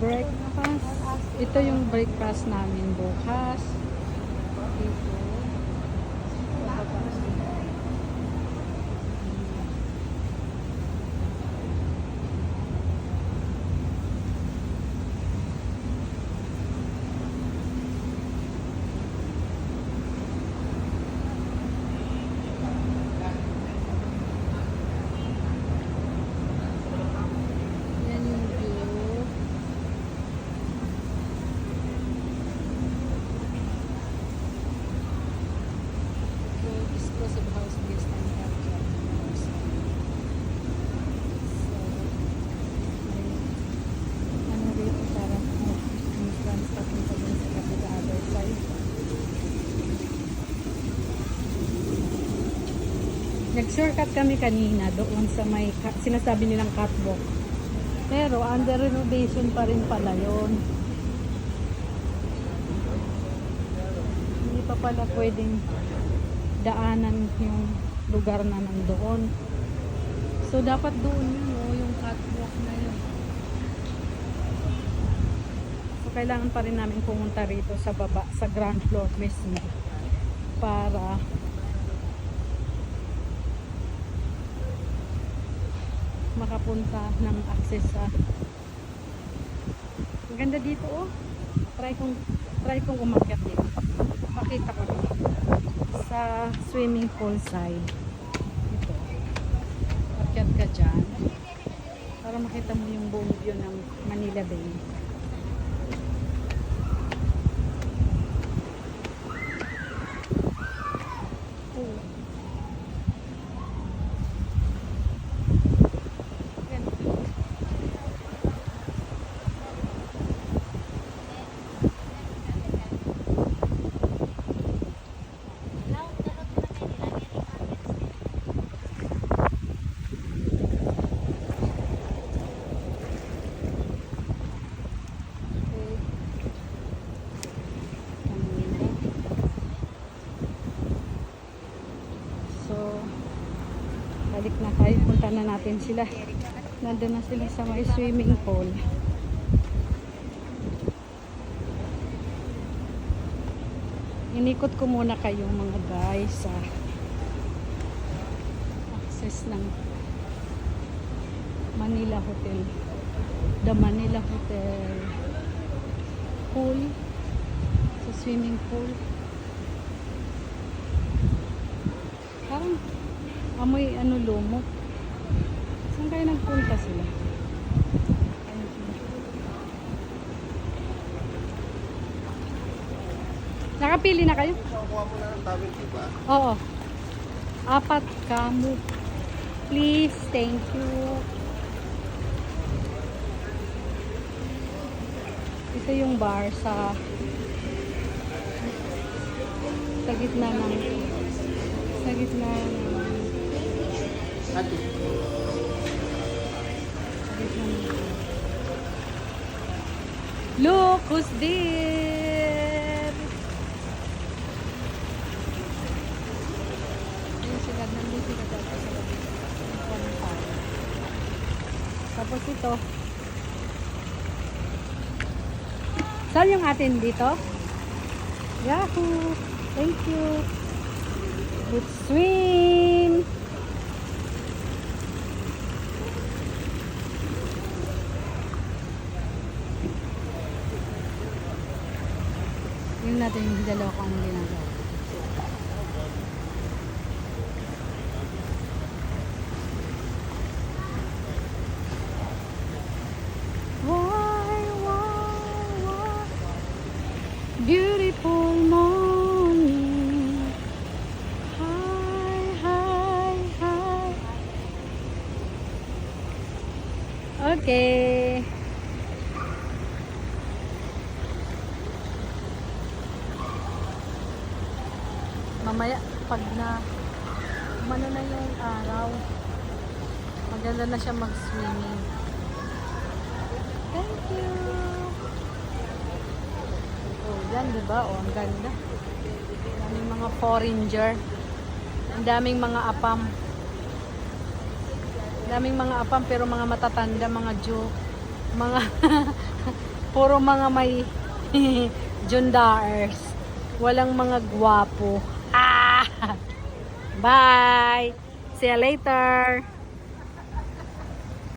breakfast. Ito yung breakfast namin bukas. Dito. Sa baba. Yan yung view. So, exclusive house based on health club. So, may ano rito para entrance papunta dun sa the other side. Nag-shortcut kami kanina doon sa may sinasabi nilang catwalk. Pero under renovation pa rin pala yun. Hindi pa pala pwedeng daanan yung lugar na nandoon. So dapat doon yun, oh, yung catwalk na yun. So kailangan pa rin namin pumunta rito sa baba, sa ground floor mismo para makapunta ng access sa ang ganda dito, oh. Try kong umakyat dito. Makita ko sa swimming pool side. Ito. Akyat ka dyan para makita mo yung buong view ng Manila Bay. Oh. Balik na tayo, punta na natin sila. Nandun na sila sa may swimming pool. Inikot ko muna kayo mga guys sa access ng Manila Hotel, the Manila Hotel pool, sa swimming pool. Parang amoy ano, lumot. Saan kayo nagpunta sila? Nakapili na kayo? Kuha mo na ng towel, diba? Oo. 4 kamo. Please, thank you. Ito yung bar sa gitna ng Ate. Look who's there. Ayun sila, nandun sila dati sa labi. Tapos ito. Saan yung atin dito? Yahoo! Thank you. Let's swim! Tingnan natin yung dalawa kung ano ginagawa. Why? Beautiful morning. Hi. Okay. Mamaya, pag na umano na yung araw, maganda na siya mag-swimming. Thank you! Oh, yan, diba? Oh, ang ganda. Daming mga foreigner. Ang daming mga apam. Daming mga apam pero mga matatanda, mga Jew. Mga Puro mga may jundaers. Walang mga gwapo. Ah! Bye! See you later!